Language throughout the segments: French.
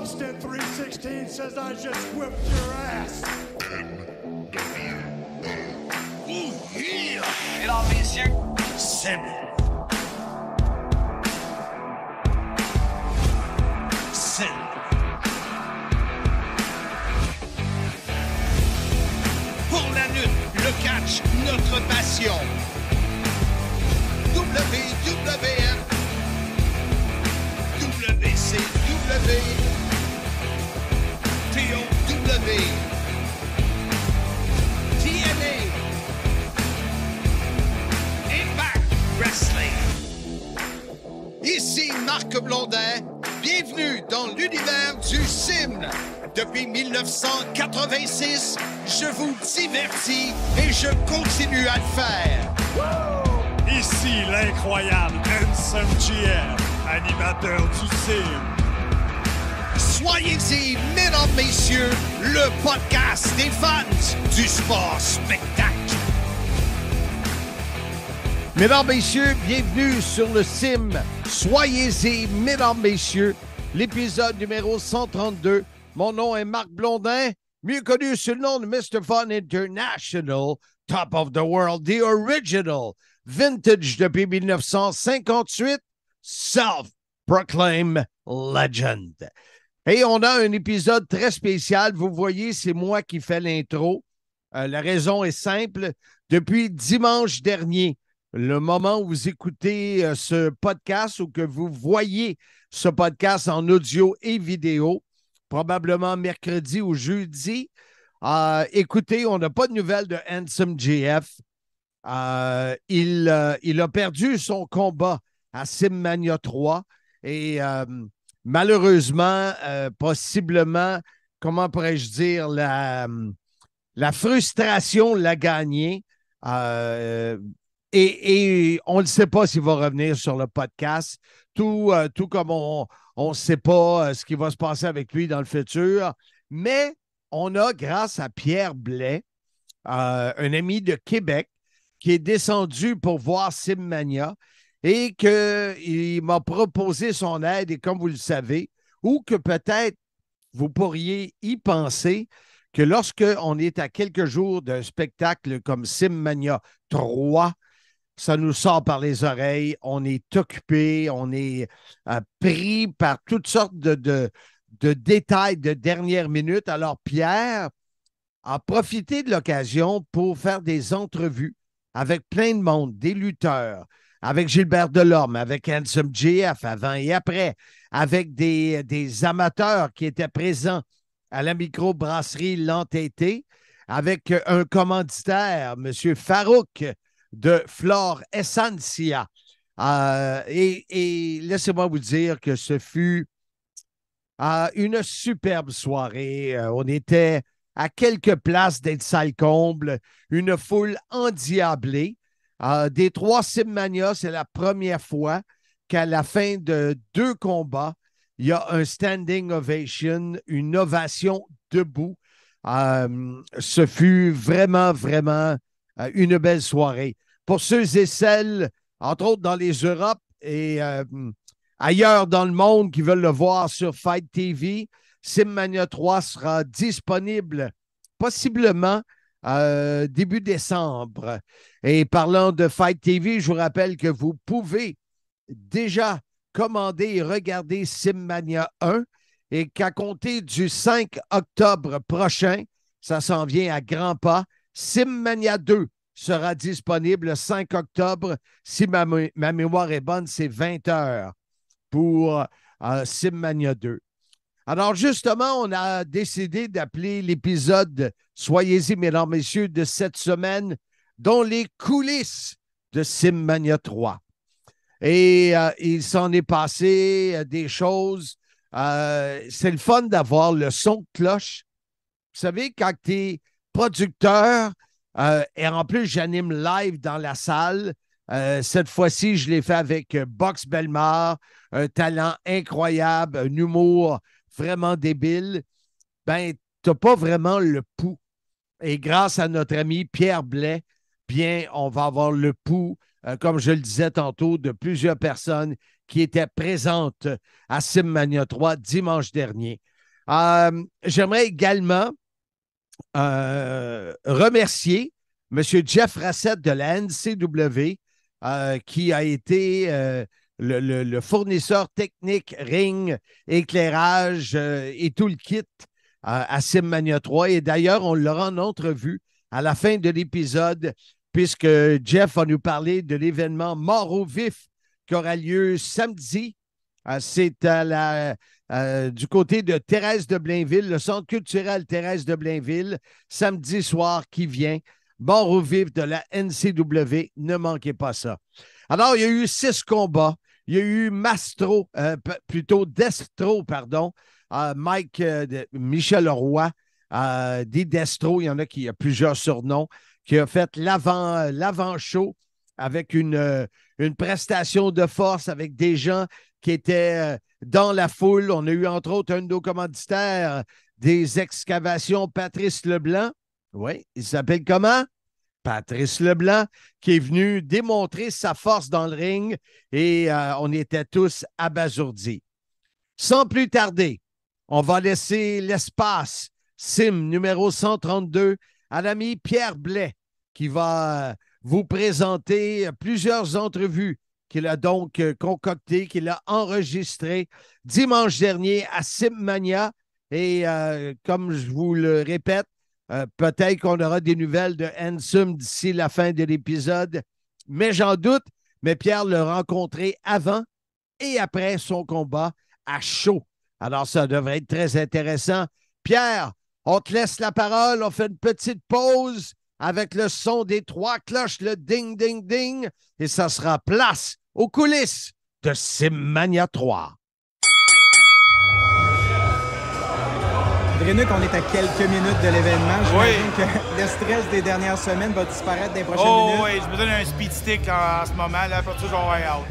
Austin 316 says I just whipped your ass. Ooh, yeah. Mesdames, messieurs, Sim. Sim. Pour la lutte, le catch, notre passion. WWF, WCW, TOW, TNA, Impact Wrestling. Ici Marc Blondin, bienvenue dans l'univers du Sim. Depuis 1986, je vous divertis et je continue à le faire. Ici l'incroyable Handsome GF, animateur du Sim. Soyez-y, mesdames, messieurs, le podcast des fans du sport spectacle. Mesdames, messieurs, bienvenue sur le Sim. Soyez-y, mesdames, messieurs, l'épisode numéro 132. Mon nom est Marc Blondin, mieux connu sous le nom de Mr. Fun International, Top of the World, the original, vintage depuis 1958, self-proclaimed legend. Et on a un épisode très spécial. Vous voyez, c'est moi qui fais l'intro. La raison est simple. Depuis dimanche dernier, le moment où vous écoutez ce podcast ou que vous voyez ce podcast en audio et vidéo, probablement mercredi ou jeudi, écoutez, on n'a pas de nouvelles de Handsome GF. Il a perdu son combat à Simmania 3 et malheureusement, possiblement, comment pourrais-je dire, la frustration l'a gagné et on ne sait pas s'il va revenir sur le podcast, tout comme on ne sait pas ce qui va se passer avec lui dans le futur, mais on a, grâce à Pierre Blais, un ami de Québec, qui est descendu pour voir Simmania et qu'il m'a proposé son aide. Et comme vous le savez, ou que peut-être vous pourriez y penser, que lorsqu'on est à quelques jours d'un spectacle comme Simmania 3, ça nous sort par les oreilles, on est occupé, on est pris par toutes sortes de détails de dernière minute. Alors, Pierre a profité de l'occasion pour faire des entrevues avec plein de monde, des lutteurs, avec Gilbert Delorme, avec Handsome GF avant et après, avec des amateurs qui étaient présents à la microbrasserie L'Entêté, avec un commanditaire, M. Farouk de Flore Essentia. Et laissez-moi vous dire que ce fut une superbe soirée. On était à quelques places d'être salle comble, une foule endiablée. Des trois Simmania, c'est la première fois qu'à la fin de 2 combats, il y a un standing ovation, une ovation debout. Ce fut vraiment, vraiment une belle soirée. Pour ceux et celles, entre autres dans les Europes et ailleurs dans le monde qui veulent le voir sur Fight TV, Simmania 3 sera disponible possiblement début décembre. Et parlant de Fight TV, je vous rappelle que vous pouvez déjà commander et regarder Simmania 1 et qu'à compter du 5 octobre prochain, ça s'en vient à grands pas, Simmania 2 sera disponible le 5 octobre. Si ma mémoire est bonne, c'est 20 heures pour Simmania 2. Alors, justement, on a décidé d'appeler l'épisode « Soyez-y, mesdames, messieurs » de cette semaine, dont les coulisses de Simmania 3. Et il s'en est passé des choses. C'est le fun d'avoir le son de cloche. Vous savez, quand tu es producteur, et en plus, j'anime live dans la salle. Cette fois-ci, je l'ai fait avec Box Bellemare, un talent incroyable, un humour vraiment débile. Ben, tu n'as pas vraiment le pouls. Et grâce à notre ami Pierre Blais, bien, on va avoir le pouls, comme je le disais tantôt, de plusieurs personnes qui étaient présentes à Simmania 3 dimanche dernier. J'aimerais également remercier M. Jeff Rassett de la NCW qui a été le fournisseur technique, ring, éclairage et tout le kit à Simmania 3. Et d'ailleurs, on l'aura en entrevue à la fin de l'épisode puisque Jeff va nous parler de l'événement Mort au vif qui aura lieu samedi. C'est du côté de Thérèse de Blainville, le Centre culturel Thérèse de Blainville, samedi soir qui vient. Mort au vif de la NCW, ne manquez pas ça. Alors, il y a eu 6 combats. Il y a eu Destro, pardon, Michel Roy, des Destro, il y en a qui a plusieurs surnoms, qui a fait l'avant-show avec une prestation de force avec des gens qui étaient dans la foule. On a eu entre autres un de nos commanditaires des excavations, Patrice Leblanc. Oui, il s'appelle comment? Patrice Leblanc, qui est venu démontrer sa force dans le ring et on était tous abasourdis. Sans plus tarder, on va laisser l'espace Sim numéro 132 à l'ami Pierre Blais qui va vous présenter plusieurs entrevues qu'il a donc concoctées, qu'il a enregistrées dimanche dernier à Simmania. Et comme je vous le répète, peut-être qu'on aura des nouvelles de Handsome d'ici la fin de l'épisode, mais j'en doute. Mais Pierre l'a rencontré avant et après son combat à chaud. Alors, ça devrait être très intéressant. Pierre, on te laisse la parole. On fait une petite pause avec le son des 3 cloches, le ding, ding, ding. Et ça sera place aux coulisses de Simmania 3. Drenuk, on est à quelques minutes de l'événement. J'imagine que le stress des dernières semaines va disparaître dans les prochaines minutes. Oui, je me donne un speed stick en ce moment. Là, pour ça, je vais avoir out.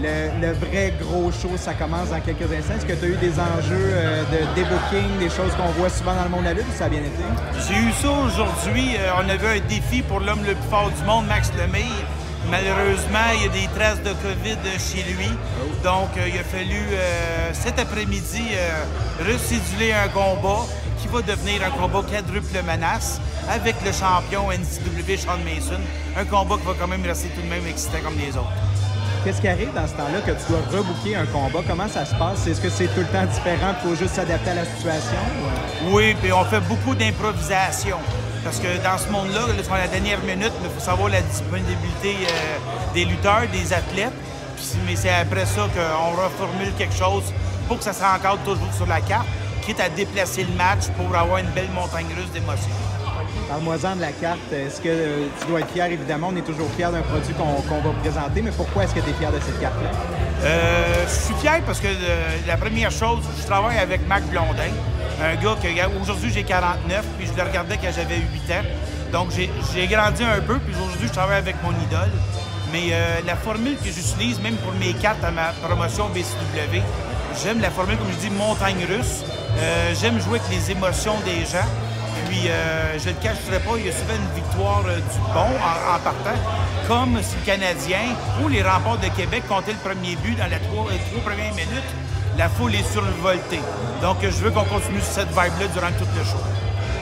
Le vrai gros show, ça commence dans quelques instants. Est-ce que tu as eu des enjeux de débooking, des choses qu'on voit souvent dans le monde de la lutte, ou ça a bien été? J'ai eu ça aujourd'hui. On avait un défi pour l'homme le plus fort du monde, Max Lemay. Malheureusement, il y a des traces de COVID chez lui. Donc, il a fallu, cet après-midi, recéduler un combat qui va devenir un combat quadruple menace avec le champion NCW, Sean Mason. Un combat qui va quand même rester tout de même excitant comme les autres. Qu'est-ce qui arrive dans ce temps-là que tu dois rebooker un combat? Comment ça se passe? Est-ce que c'est tout le temps différent? Il faut juste s'adapter à la situation? Oui, puis on fait beaucoup d'improvisation. Parce que dans ce monde-là, sur la dernière minute, il faut savoir la disponibilité des lutteurs, des athlètes. Mais c'est après ça qu'on reformule quelque chose pour que ça se rencontre toujours sur la carte, quitte à déplacer le match pour avoir une belle montagne russe d'émotions. Parle-moi-en de la carte. Est-ce que tu dois être fier? Évidemment, on est toujours fier d'un produit qu'on va présenter, mais pourquoi est-ce que tu es fier de cette carte-là? Je suis fier parce que la première chose, je travaille avec Marc Blondin, un gars que aujourd'hui j'ai 49, puis je le regardais quand j'avais 8 ans. Donc j'ai grandi un peu, puis aujourd'hui je travaille avec mon idole. Mais la formule que j'utilise, même pour mes cartes à ma promotion BCW, j'aime la formule, comme je dis, montagne russe. J'aime jouer avec les émotions des gens. Puis, je ne le cacherai pas, il y a souvent une victoire du bon en partant, comme si le Canadien ou les Remparts de Québec comptaient le premier but dans les 3 premières minutes. La foule est survoltée. Donc, je veux qu'on continue sur cette vibe-là durant tout le show.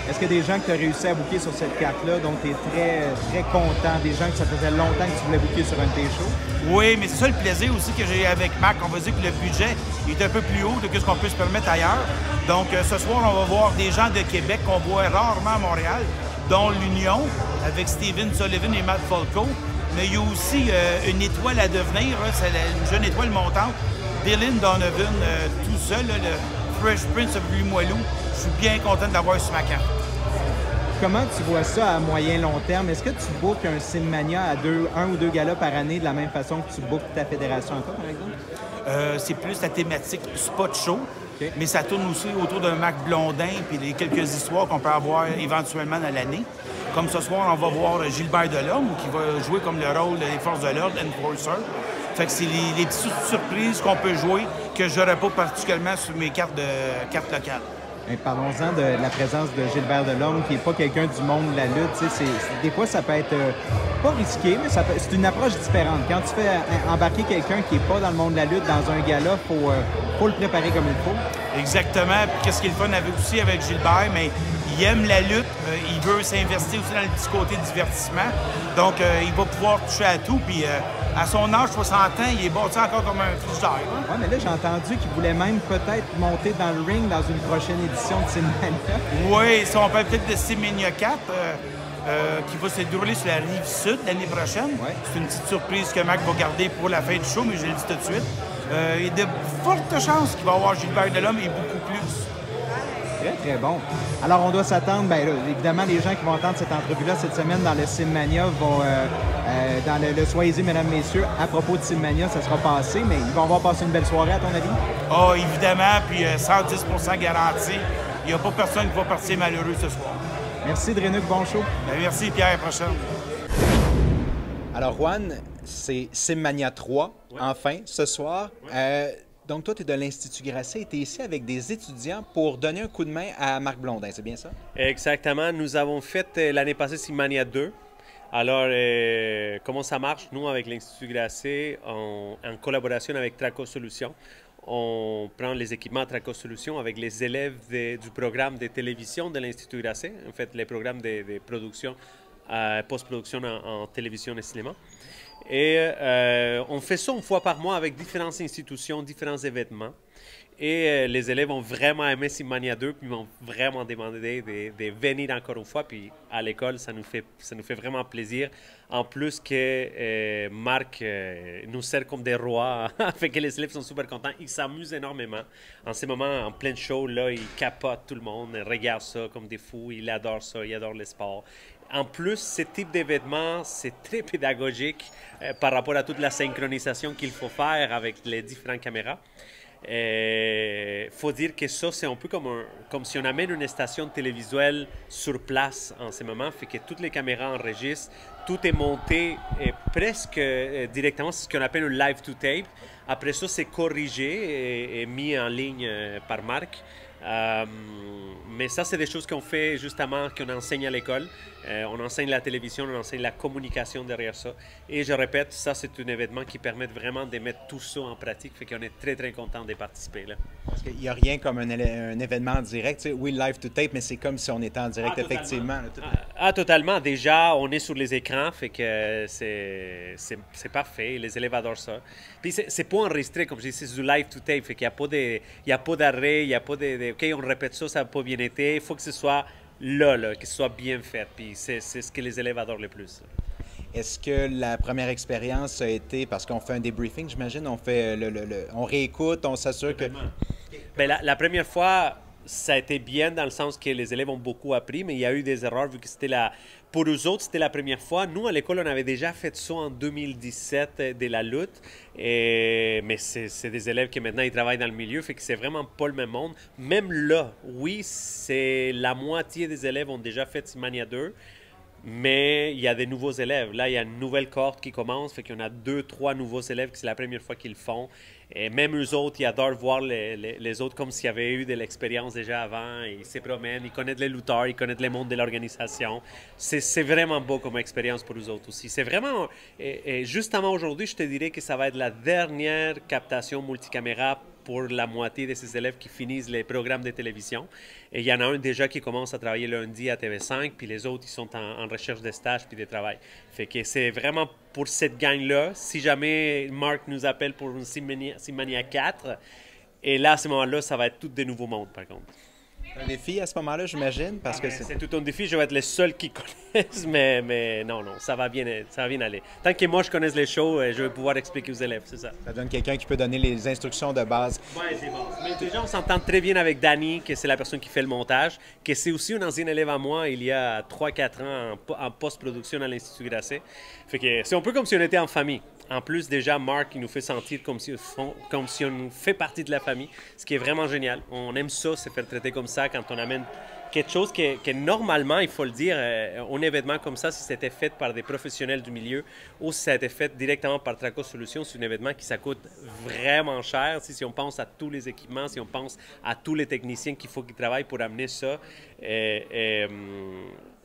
Est-ce qu'il y a des gens que tu as réussi à booker sur cette carte-là, dont tu es très, très content, des gens que ça faisait longtemps que tu voulais booker sur un de tes shows? Oui, mais c'est ça le plaisir aussi que j'ai avec Marc. On va dire que le budget est un peu plus haut que ce qu'on peut se permettre ailleurs. Donc, ce soir, on va voir des gens de Québec qu'on voit rarement à Montréal, dont l'Union, avec Steven Sullivan et Matt Falco. Mais il y a aussi une étoile à devenir, c'est une jeune étoile montante, Dylan Donovan, tout seul, le Fresh Prince of Limoilou. Je suis bien content de l'avoir sur ma carte. Comment tu vois ça à moyen-long terme? Est-ce que tu bookes un Simmania à un ou deux galas par année de la même façon que tu bookes ta fédération à toi, par exemple? C'est plus la thématique spot show, okay. Mais ça tourne aussi autour d'un Marc Blondin puis les quelques histoires qu'on peut avoir éventuellement dans l'année. Comme ce soir, on va voir Gilbert Delorme qui va jouer comme le rôle des forces de l'ordre, Enforcer. Fait que c'est les petites surprises qu'on peut jouer que je n'aurais pas particulièrement sur mes cartes locales. Parlons-en de la présence de Gilbert Delorme, qui n'est pas quelqu'un du monde de la lutte. Des fois, ça peut être pas risqué, mais c'est une approche différente. Quand tu fais embarquer quelqu'un qui n'est pas dans le monde de la lutte dans un gala, il faut le préparer comme il faut. Exactement. Puis qu'est-ce qui est le fun avec, aussi avec Gilbert, mais il aime la lutte, il veut s'investir aussi dans le petit côté divertissement. Donc, il va pouvoir toucher à tout. Puis à son âge, 60 ans, il est bâti encore comme un freestyle. Hein? Oui, mais là, j'ai entendu qu'il voulait même peut-être monter dans le ring dans une prochaine édition de Simania. Oui, si on parle peut-être de Simania 4, qui va se dérouler sur la rive sud l'année prochaine. Ouais. C'est une petite surprise que Mac va garder pour la fin du show, mais je le dis tout de suite. Il y a de fortes chances qu'il va y avoir Gilbert Delhomme et beaucoup plus. Très, très bon. Alors, on doit s'attendre, bien là, évidemment, les gens qui vont entendre cette entrevue-là cette semaine dans le Simmania vont, dans le Soyez-y, mesdames, messieurs, à propos de Simmania, ça sera passé, mais ils vont avoir passé une belle soirée, à ton avis? Ah, évidemment, puis 110 garanti. Il n'y a pas personne qui va partir malheureux ce soir. Merci, Drenuc, bon show. Bien, merci, Pierre, à la prochaine. Alors, Juan, c'est Simmania 3, ouais. Enfin, ce soir. Ouais. Donc, toi, tu es de l'Institut Grasset et tu es ici avec des étudiants pour donner un coup de main à Marc Blondin, c'est bien ça? Exactement. Nous avons fait l'année passée Simmania 2. Alors, comment ça marche? Nous, avec l'Institut Grasset, en collaboration avec Traco Solutions, on prend les équipements Traco Solutions avec les élèves du programme de télévision de l'Institut Grasset, en fait, les programmes de production, post-production en télévision et cinéma. Et on fait ça une fois par mois avec différentes institutions, différents événements. Et les élèves ont vraiment aimé Simmania 2, puis m'ont vraiment demandé de venir encore une fois. Puis à l'école, ça nous fait vraiment plaisir. En plus que Marc nous sert comme des rois, fait que les élèves sont super contents. Ils s'amusent énormément. En ce moment, en plein show, là, ils capotent tout le monde, ils regardent ça comme des fous. Ils adorent ça, ils adorent le sport. En plus, ce type d'événement, c'est très pédagogique par rapport à toute la synchronisation qu'il faut faire avec les différentes caméras. Il faut dire que ça, c'est un peu comme si on amène une station télévisuelle sur place en ce moment, fait que toutes les caméras enregistrent, tout est monté presque directement, c'est ce qu'on appelle un live to tape. Après ça, c'est corrigé et mis en ligne par Marc. Mais ça, c'est des choses qu'on fait justement, qu'on enseigne à l'école. On enseigne la télévision, on enseigne la communication derrière ça. Et je répète, ça, c'est un événement qui permet vraiment de mettre tout ça en pratique. Fait qu'on est très, très content de participer là. Parce qu'il n'y a rien comme un événement en direct. Tu sais, oui, live to tape, mais c'est comme si on était en direct, effectivement. Totalement. Déjà, on est sur les écrans, fait que c'est parfait. Les élèves adorent ça. Puis c'est pas enregistré, comme je dis, c'est du live to tape. Fait qu'il n'y a pas d'arrêt, il n'y a pas de OK, on répète ça, ça n'a pas bien été. Il faut que ce soit là, que ce soit bien fait. Puis c'est ce que les élèves adorent le plus. Est-ce que la première expérience a été, parce qu'on fait un débriefing, j'imagine, on fait on réécoute, on s'assure que... Bien, la première fois, ça a été bien dans le sens que les élèves ont beaucoup appris, mais il y a eu des erreurs vu que c'était pour eux autres, c'était la première fois. Nous, à l'école, on avait déjà fait ça en 2017 de la lutte, mais c'est des élèves qui maintenant ils travaillent dans le milieu, fait que c'est vraiment pas le même monde. Même là, oui, c'est la moitié des élèves ont déjà fait Simmania 2, mais il y a des nouveaux élèves. Là, il y a une nouvelle cohorte qui commence, fait qu'il y en a 2-3 nouveaux élèves que c'est la première fois qu'ils le font. Et même eux autres, ils adorent voir les autres comme s'il y avait eu de l'expérience déjà avant. Ils se promènent, ils connaissent les lutteurs, ils connaissent le monde de l'organisation. C'est vraiment beau comme expérience pour eux autres aussi. C'est vraiment... Et justement aujourd'hui, je te dirais que ça va être la dernière captation multicaméra pour la moitié de ces élèves qui finissent les programmes de télévision. Et il y en a un déjà qui commence à travailler lundi à TV5, puis les autres, ils sont en recherche de stage puis de travail. Fait que c'est vraiment pour cette gang-là. Si jamais Marc nous appelle pour une Simmania 4, et là, à ce moment-là, ça va être tout des nouveaux mondes, par contre. Un défi à ce moment-là, j'imagine, parce que c'est tout un défi. Je vais être le seul qui connaisse, mais non, ça va bien aller. Tant que moi, je connaisse les shows, je vais pouvoir expliquer aux élèves, c'est ça. Ça donne quelqu'un qui peut donner les instructions de base. Oui, c'est bon. Mais déjà, on s'entend très bien avec Danny, que c'est la personne qui fait le montage, que c'est aussi un ancien élève à moi, il y a 3-4 ans en post-production à l'Institut Grasset. Fait que c'est un peu comme si on était en famille. En plus, déjà, Marc, il nous fait sentir comme si on fait partie de la famille, ce qui est vraiment génial. On aime ça, se faire traiter comme ça quand on amène quelque chose que normalement, il faut le dire, un événement comme ça, si c'était fait par des professionnels du milieu ou si ça a été fait directement par Traco Solutions, c'est un événement qui ça coûte vraiment cher. Si on pense à tous les équipements, si on pense à tous les techniciens qu'il faut qu'ils travaillent pour amener ça,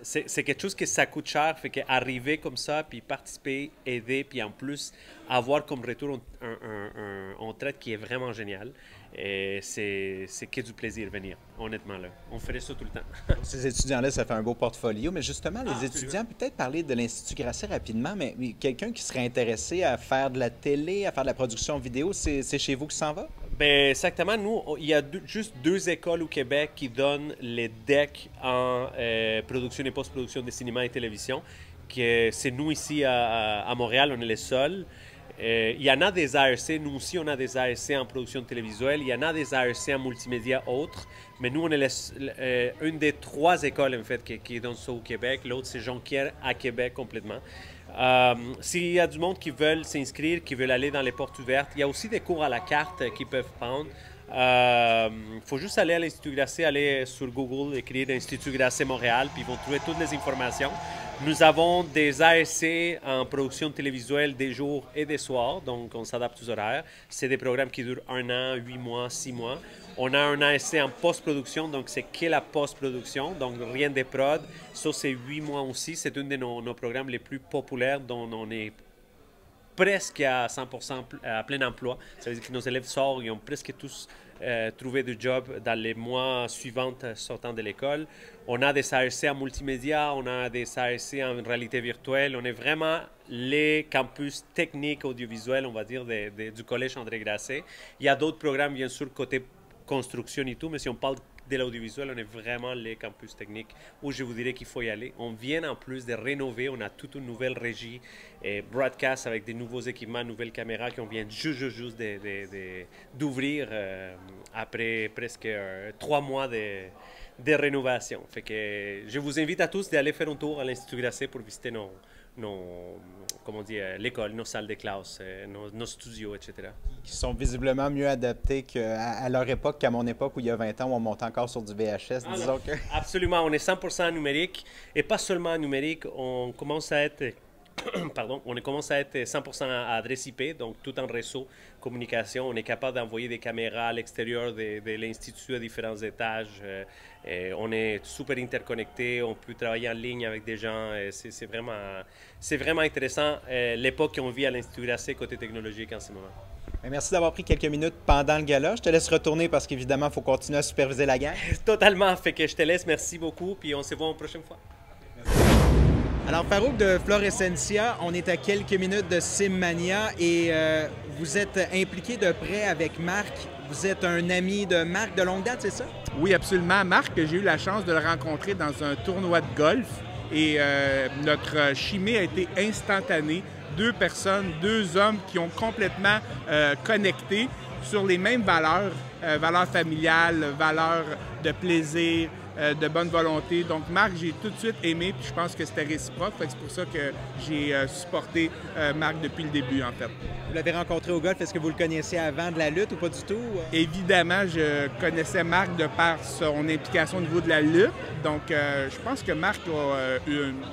c'est quelque chose que ça coûte cher, fait qu'arriver comme ça, puis participer, aider, puis en plus avoir comme retour un traite qui est vraiment génial. Et c'est que du plaisir venir, honnêtement. Là. On ferait ça tout le temps. Ces étudiants-là, ça fait un beau portfolio. Mais justement, les étudiants, peut-être parler de l'Institut Grasset rapidement, mais quelqu'un qui serait intéressé à faire de la télé, à faire de la production vidéo, c'est chez vous que ça s'en va? Bien, exactement. Nous, il y a juste 2 écoles au Québec qui donnent les DEC en production et post-production de cinéma et télévision. C'est nous ici à Montréal, on est les seuls. Il y en a des ARC, nous aussi on a des ARC en production télévisuelle, il y en a des ARC en multimédia autres, mais nous on est une des 3 écoles en fait qui donnent ça au Québec, l'autre c'est Jonquière à Québec complètement. S'il y a du monde qui veulent s'inscrire, qui veulent aller dans les portes ouvertes, il y a aussi des cours à la carte qu'ils peuvent prendre. Faut juste aller à l'Institut Grasset, aller sur Google, écrire Institut Grasset Montréal, puis ils vont trouver toutes les informations. Nous avons des ASC en production télévisuelle des jours et des soirs, donc on s'adapte aux horaires. C'est des programmes qui durent 1 an, 8 mois, 6 mois. On a un ASC en post-production, donc c'est que la post-production, donc rien de prod. Ça, c'est 8 mois aussi. C'est un de nos programmes les plus populaires dont on est presque à 100% à plein emploi. Ça veut dire que nos élèves sortent, ils ont presque tous trouvé du job dans les mois suivants sortant de l'école. On a des ARC en multimédia, on a des ARC en réalité virtuelle. On est vraiment les campus techniques audiovisuels, on va dire, du Collège André Grasset. Il y a d'autres programmes, bien sûr, côté construction et tout, mais si on parle de l'audiovisuel, on est vraiment les campus techniques où je vous dirais qu'il faut y aller. On vient en plus de rénover, on a toute une nouvelle régie et broadcast avec des nouveaux équipements, nouvelles caméras qu'on vient juste d'ouvrir après presque 3 mois de rénovation. Fait que je vous invite à tous d'aller faire un tour à l'Institut Grasset pour visiter l'école, nos salles de classe, nos studios, etc. Qui sont visiblement mieux adaptés qu'à leur époque qu'à mon époque où il y a 20 ans où on montait encore sur du VHS, disons que... Absolument, on est 100% numérique et pas seulement numérique, on commence à être... on commence à être 100% à adresse IP, donc tout en réseau, communication. On est capable d'envoyer des caméras à l'extérieur de l'Institut à différents étages. On est super interconnecté, on peut travailler en ligne avec des gens. C'est vraiment intéressant l'époque qu'on vit à l'Institut Grasset côté technologique en ce moment. Merci d'avoir pris quelques minutes pendant le gala. Je te laisse retourner parce qu'évidemment, il faut continuer à superviser la gang. Totalement, fait que je te laisse. Merci beaucoup, puis on se voit une prochaine fois. Alors, Farouk de Florescentia, on est à quelques minutes de Simmania et vous êtes impliqué de près avec Marc. Vous êtes un ami de Marc de longue date, c'est ça? Oui, absolument. Marc, j'ai eu la chance de le rencontrer dans un tournoi de golf et notre chimie a été instantanée. 2 personnes, 2 hommes qui ont complètement connecté sur les mêmes valeurs, valeurs familiales, valeurs de plaisir, de bonne volonté. Donc, Marc, j'ai tout de suite aimé, puis je pense que c'était réciproque. C'est pour ça que j'ai supporté Marc depuis le début, en fait. Vous l'avez rencontré au golf. Est-ce que vous le connaissiez avant de la lutte ou pas du tout? Évidemment, je connaissais Marc de par son implication au niveau de la lutte. Donc, je pense que Marc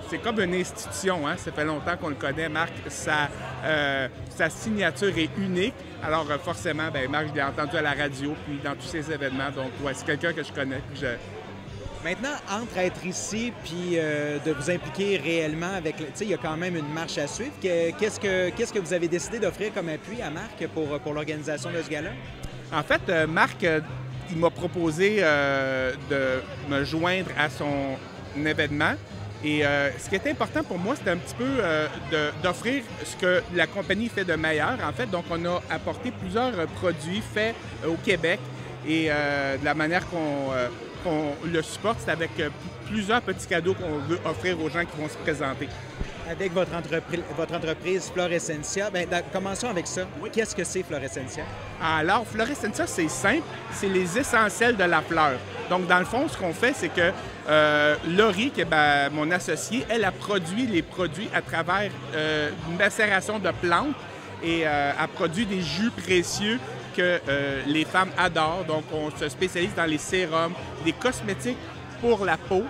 c'est comme une institution. Hein? Ça fait longtemps qu'on le connaît. Marc, sa signature est unique. Alors, forcément, Marc, je l'ai entendu à la radio, puis dans tous ces événements. Donc, ouais, c'est quelqu'un que je connais. Maintenant, entre être ici puis de vous impliquer réellement avec... Tu sais, il y a quand même une marche à suivre. Qu'est-ce que vous avez décidé d'offrir comme appui à Marc pour l'organisation de ce gala? En fait, Marc, il m'a proposé de me joindre à son événement. Et ce qui était important pour moi, c'était un petit peu d'offrir ce que la compagnie fait de meilleur. En fait, donc, on a apporté plusieurs produits faits au Québec et de la manière qu'on le supporte, c'est avec plusieurs petits cadeaux qu'on veut offrir aux gens qui vont se présenter. Avec votre entreprise Florescentia, commençons avec ça. Oui. Qu'est-ce que c'est Florescentia? Alors, Florescentia, c'est simple, c'est les essentiels de la fleur. Donc, dans le fond, ce qu'on fait, c'est que Laurie, qui est mon associée, elle a produit les produits à travers une macération de plantes et elle produit des jus précieux que les femmes adorent. Donc, on se spécialise dans les sérums, des cosmétiques pour la peau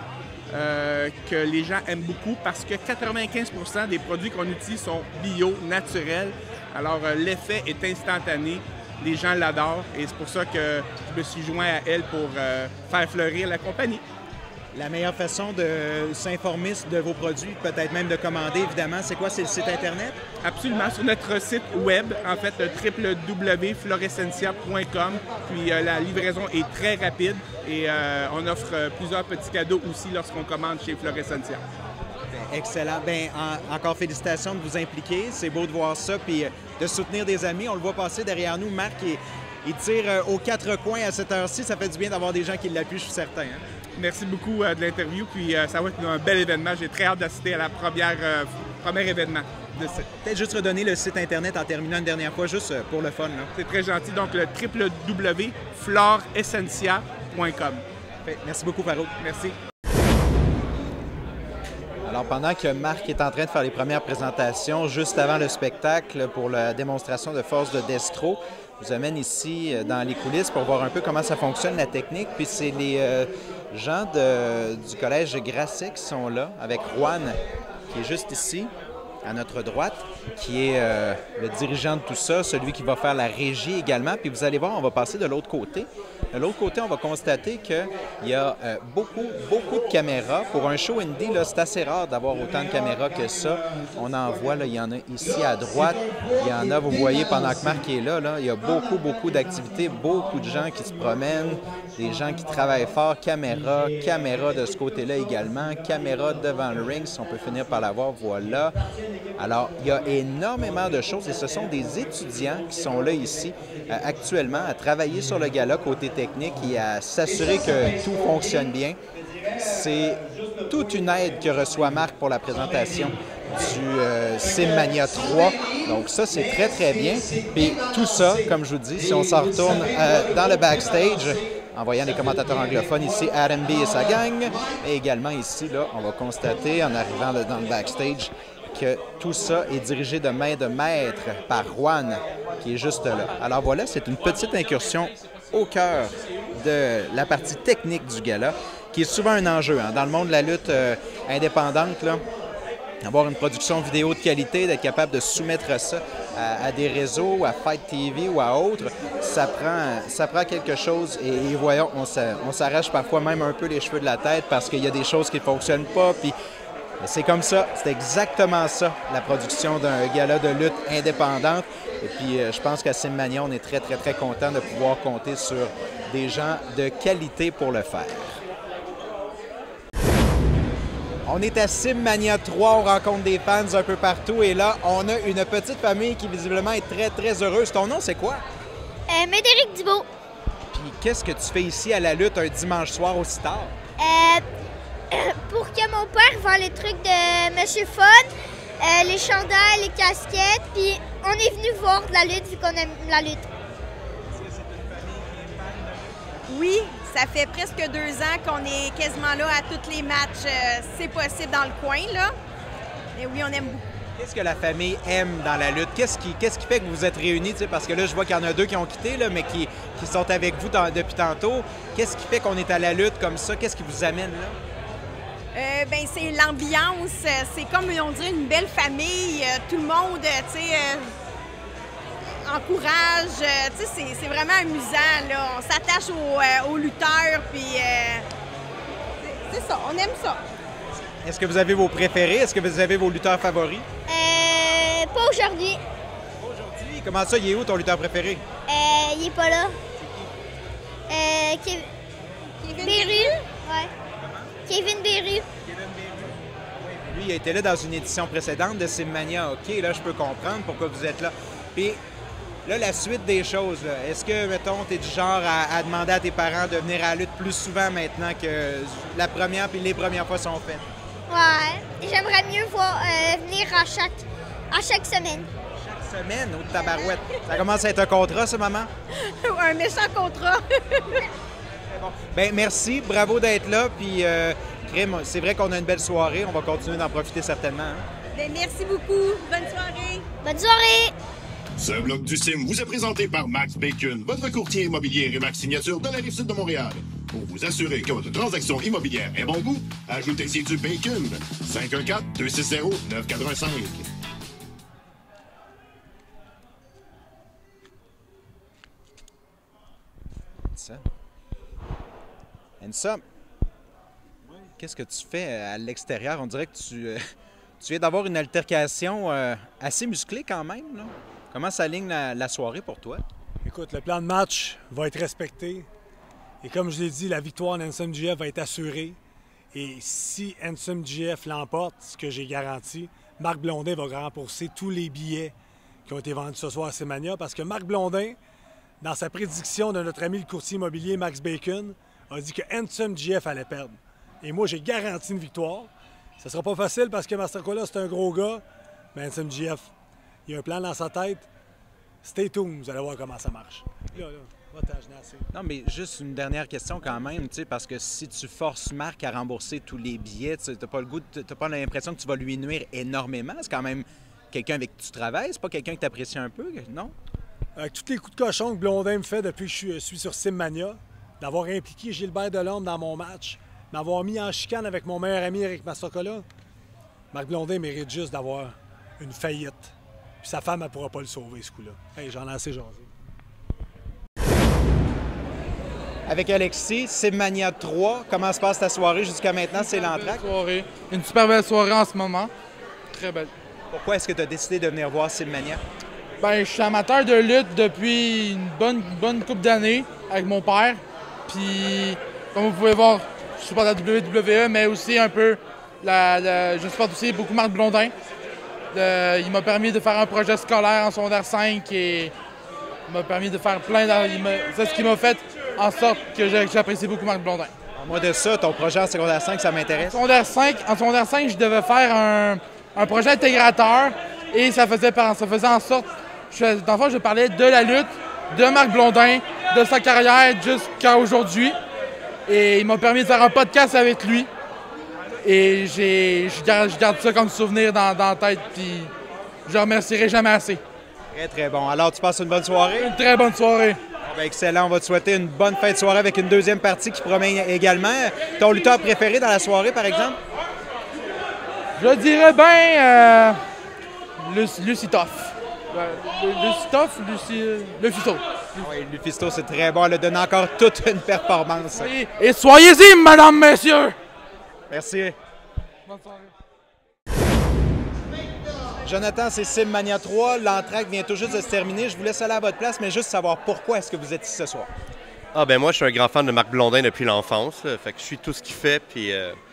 que les gens aiment beaucoup parce que 95% des produits qu'on utilise sont bio, naturels. Alors, l'effet est instantané. Les gens l'adorent et c'est pour ça que je me suis joint à elle pour faire fleurir la compagnie. La meilleure façon de s'informer de vos produits, peut-être même de commander, évidemment, c'est quoi? C'est le site Internet? Absolument, sur notre site web, en fait, www.florescentia.com. Puis la livraison est très rapide et on offre plusieurs petits cadeaux aussi lorsqu'on commande chez Florescentia. Excellent. Bien, encore félicitations de vous impliquer. C'est beau de voir ça, puis de soutenir des amis. On le voit passer derrière nous. Marc, il tire aux quatre coins à cette heure-ci. Ça fait du bien d'avoir des gens qui l'appuient, je suis certain. Hein? Merci beaucoup de l'interview, puis ça va être un bel événement. J'ai très hâte d'assister à la premier événement. Peut-être juste redonner le site Internet en terminant une dernière fois, juste pour le fun. Là. C'est très gentil. Donc, le www.florescentia.com. Merci beaucoup, Farouk. Merci. Alors, pendant que Marc est en train de faire les premières présentations, juste avant le spectacle pour la démonstration de force de Destro, je vous amène ici dans les coulisses pour voir un peu comment ça fonctionne, la technique. Puis c'est les gens du collège Grasset qui sont là, avec Juan, qui est juste ici, à notre droite, qui est le dirigeant de tout ça, celui qui va faire la régie également. Puis vous allez voir, on va passer de l'autre côté. De l'autre côté, on va constater qu'il y a beaucoup de caméras. Pour un show indie, c'est assez rare d'avoir autant de caméras que ça. On en voit, là, il y en a ici à droite. Il y en a, vous voyez, pendant que Marc est là, il y a beaucoup d'activités, beaucoup de gens qui se promènent, des gens qui travaillent fort. Caméra de ce côté-là également, caméra devant le ring, si on peut finir par la voir, voilà. Alors, il y a énormément de choses et ce sont des étudiants qui sont là ici actuellement à travailler sur le gala côté technique et à s'assurer que tout fonctionne bien. C'est toute une aide que reçoit Marc pour la présentation du Simmania 3. Donc ça, c'est très bien. Puis tout ça, comme je vous dis, si on s'en retourne dans le backstage, en voyant les commentateurs anglophones ici, Adam B et sa gang, et également ici, là, on va constater en arrivant dans le backstage que tout ça est dirigé de main de maître par Juan, qui est juste là. Alors voilà, c'est une petite incursion au cœur de la partie technique du gala, qui est souvent un enjeu. Hein. Dans le monde de la lutte indépendante, là, avoir une production vidéo de qualité, d'être capable de soumettre ça à des réseaux, à Fight TV ou à autres, ça prend quelque chose. Et voyons, on s'arrache parfois même un peu les cheveux de la tête parce qu'il y a des choses qui ne fonctionnent pas. Puis c'est comme ça, c'est exactement ça, la production d'un gala de lutte indépendante. Et puis, je pense qu'à Simmania, on est très content de pouvoir compter sur des gens de qualité pour le faire. On est à Simmania 3, on rencontre des fans un peu partout et là, on a une petite famille qui visiblement est très heureuse. Ton nom, c'est quoi? Médéric Dubo. Puis, qu'est-ce que tu fais ici à la lutte un dimanche soir aussi tard? Pour que mon père vende les trucs de Monsieur Fun, les chandails, les casquettes, puis on est venu voir de la lutte vu qu'on aime la lutte. Oui, ça fait presque 2 ans qu'on est quasiment là à tous les matchs. C'est possible dans le coin, là. Mais oui, on aime beaucoup. Qu'est-ce que la famille aime dans la lutte? Qu'est-ce qui fait que vous êtes réunis? Parce que là, je vois qu'il y en a 2 qui ont quitté, là, mais qui sont avec vous depuis tantôt. Qu'est-ce qui fait qu'on est à la lutte comme ça? Qu'est-ce qui vous amène là? C'est l'ambiance. C'est comme, on dirait, une belle famille. Tout le monde, encourage. C'est vraiment amusant, là. On s'attache aux lutteurs, puis c'est ça, on aime ça. Est-ce que vous avez vos préférés? Est-ce que vous avez vos lutteurs favoris? Pas aujourd'hui. Aujourd'hui? Comment ça, il est où ton lutteur préféré? Il est pas là. Kevin Beru. Ouais. Kevin Beru. Lui, il était là dans une édition précédente de Simmania. OK, là, je peux comprendre pourquoi vous êtes là. Puis là, la suite des choses, là. Est-ce que, mettons, tu es du genre à demander à tes parents de venir à la lutte plus souvent maintenant que la première puis les premières fois sont faites? Ouais. J'aimerais mieux venir à chaque semaine. Chaque semaine, ou de tabarouette. Ça commence à être un contrat, ce maman? Un méchant contrat. Bon. Bien, merci. Bravo d'être là. Puis, c'est vrai qu'on a une belle soirée. On va continuer d'en profiter certainement. Hein? Bien, merci beaucoup. Bonne soirée. Bonne soirée. Ce bloc du Sim vous est présenté par Max Bacon, votre courtier immobilier Remax Signature de la Rive-Sud de Montréal. Pour vous assurer que votre transaction immobilière est bon goût, ajoutez ici du Bacon. 514-260-985. Ça. And some. qu'est-ce que tu fais à l'extérieur? On dirait que tu viens d'avoir une altercation assez musclée quand même, là. Comment s'aligne la soirée pour toi? Écoute, le plan de match va être respecté. Et comme je l'ai dit, la victoire d'Handsome GF va être assurée. Et si Handsome GF l'emporte, ce que j'ai garanti, Marc Blondin va rembourser tous les billets qui ont été vendus ce soir à Simmania. Parce que Marc Blondin, dans sa prédiction de notre ami le courtier immobilier Max Bacon, a dit que Handsome GF allait perdre. Et moi, j'ai garanti une victoire. Ce ne sera pas facile parce que Mastercola, c'est un gros gars. Mais Handsome GF, il y a un plan dans sa tête. Stay tuned, vous allez voir comment ça marche. Là, va-t'en assez. Non, mais juste une dernière question quand même, parce que si tu forces Marc à rembourser tous les billets, tu n'as pas l'impression que tu vas lui nuire énormément. C'est quand même quelqu'un avec qui tu travailles, c'est pas quelqu'un que tu apprécies un peu, non? Avec tous les coups de cochon que Blondin me fait depuis que je suis sur Simmania, d'avoir impliqué Gilbert Delorme dans mon match, m'avoir mis en chicane avec mon meilleur ami Eric Mastercola, Marc Blondin mérite juste d'avoir une faillite. Puis sa femme, elle ne pourra pas le sauver, ce coup-là. Hey, j'en ai assez jasé. Avec Alexis, Simmania 3, comment se passe ta soirée jusqu'à maintenant? C'est l'entracte? Une super belle soirée en ce moment. Très belle. Pourquoi est-ce que tu as décidé de venir voir Simmania? Ben, je suis amateur de lutte depuis une bonne couple d'années avec mon père. Puis, comme vous pouvez voir, je supporte la WWE, mais aussi un peu, je supporte aussi beaucoup Marc Blondin. Il m'a permis de faire un projet scolaire en secondaire 5 et il m'a permis de faire plein c'est ce qui m'a fait en sorte que j'apprécie beaucoup Marc Blondin. Moi de ça, ton projet en secondaire 5, ça m'intéresse. En secondaire 5, je devais faire un projet intégrateur et ça faisait en sorte, dans le fond, je parlais de la lutte, de Marc Blondin, de sa carrière jusqu'à aujourd'hui. Et il m'a permis de faire un podcast avec lui. Et je garde ça comme souvenir dans la tête, puis je le remercierai jamais assez. Très, très bon. Alors, tu passes une bonne soirée? Une très bonne soirée. Bien, excellent. On va te souhaiter une bonne fin de soirée avec une deuxième partie qui promet également. Ton lutteur préféré dans la soirée, par exemple? Je dirais bien Lucitoff. Lufisto. Oui, Lufisto, c'est très bon. Elle a donné encore toute une performance. Et soyez-y, mesdames, messieurs! Merci. Bonne soirée. Jonathan, c'est Simmania 3. L'entracte vient tout juste de se terminer. Je vous laisse aller à votre place, mais juste savoir pourquoi est-ce que vous êtes ici ce soir? Ah ben moi, je suis un grand fan de Marc Blondin depuis l'enfance. Fait que je suis tout ce qu'il fait, puis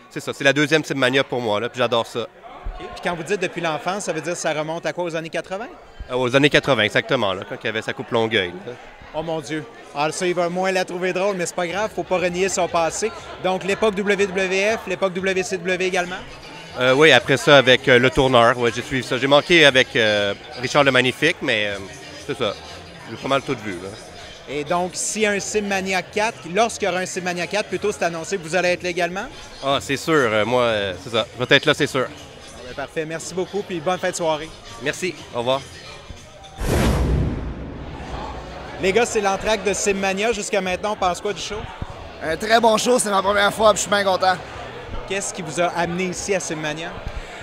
c'est ça. C'est la deuxième Simmania pour moi, là, puis j'adore ça. Okay. Puis quand vous dites depuis l'enfance, ça veut dire que ça remonte à quoi, aux années 80? Aux années 80, exactement, là, quand il avait sa coupe Longueuil. Là. Oh mon Dieu. Alors ça, il va moins la trouver drôle, mais c'est pas grave, faut pas renier son passé. Donc l'époque WWF, l'époque WCW également? Oui, après ça, avec Le Tourneur, ouais, j'ai suivi ça. J'ai manqué avec Richard le Magnifique, mais c'est ça. J'ai pas mal tout vu, là. Et donc, s'il y a un Simmania 4, lorsqu'il y aura un Simmania 4, plutôt c'est annoncé que vous allez être là également? Ah, c'est sûr. Moi, c'est ça. Je vais être là, c'est sûr. Ah, bien, parfait. Merci beaucoup, puis bonne fin de soirée. Merci. Au revoir. Les gars, c'est l'entracte de Simmania. Jusqu'à maintenant, on pense quoi du show? Un très bon show, c'est ma première fois, puis je suis bien content. Qu'est-ce qui vous a amené ici à Simmania?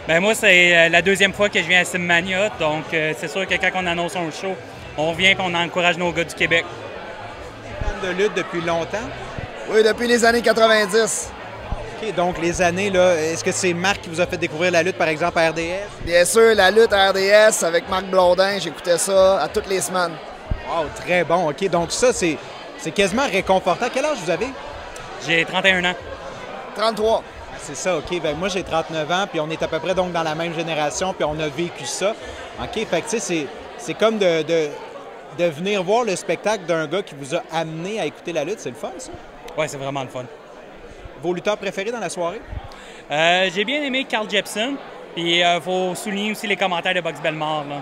Bien, moi, c'est la deuxième fois que je viens à Simmania, donc c'est sûr que quand on annonce un show, on vient et on encourage nos gars du Québec. Fan de lutte depuis longtemps? Oui, depuis les années 90. OK, donc les années, là, est-ce que c'est Marc qui vous a fait découvrir la lutte, par exemple, à RDS? Bien sûr, la lutte à RDS avec Marc Blondin, j'écoutais ça à toutes les semaines. Wow, très bon. OK, donc ça, c'est quasiment réconfortant. Quel âge vous avez? J'ai 31 ans. 33. C'est ça, OK. Ben, moi, j'ai 39 ans, puis on est à peu près donc dans la même génération, puis on a vécu ça. OK, fait que tu sais, c'est comme de venir voir le spectacle d'un gars qui vous a amené à écouter la lutte. C'est le fun, ça? Oui, c'est vraiment le fun. Vos lutteurs préférés dans la soirée? J'ai bien aimé Carl Jepsen, puis il faut souligner aussi les commentaires de Box Bellemare, là.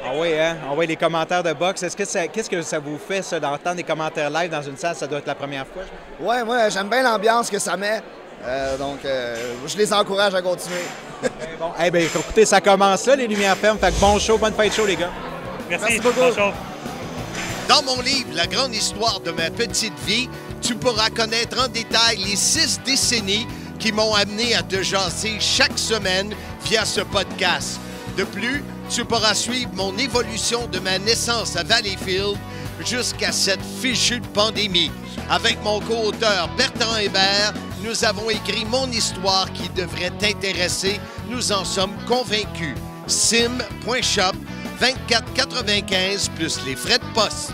Ah oui, hein? Ah oui, les commentaires de boxe. Qu'est-ce que ça vous fait, ça, d'entendre des commentaires live dans une salle? Ça doit être la première fois. Ouais, moi, j'aime bien l'ambiance que ça met. Donc, je les encourage à continuer. Bon, eh bien, écoutez, ça commence là, les lumières fermes. Fait que bon show, bonne fête show, les gars. Merci beaucoup. Bon show. Dans mon livre, La grande histoire de ma petite vie, tu pourras connaître en détail les 6 décennies qui m'ont amené à te jaser chaque semaine via ce podcast. De plus, tu pourras suivre mon évolution de ma naissance à Valleyfield jusqu'à cette fichue pandémie. Avec mon co-auteur Bertrand Hébert, nous avons écrit mon histoire qui devrait t'intéresser. Nous en sommes convaincus. Sim.shop, 24,95 plus les frais de poste.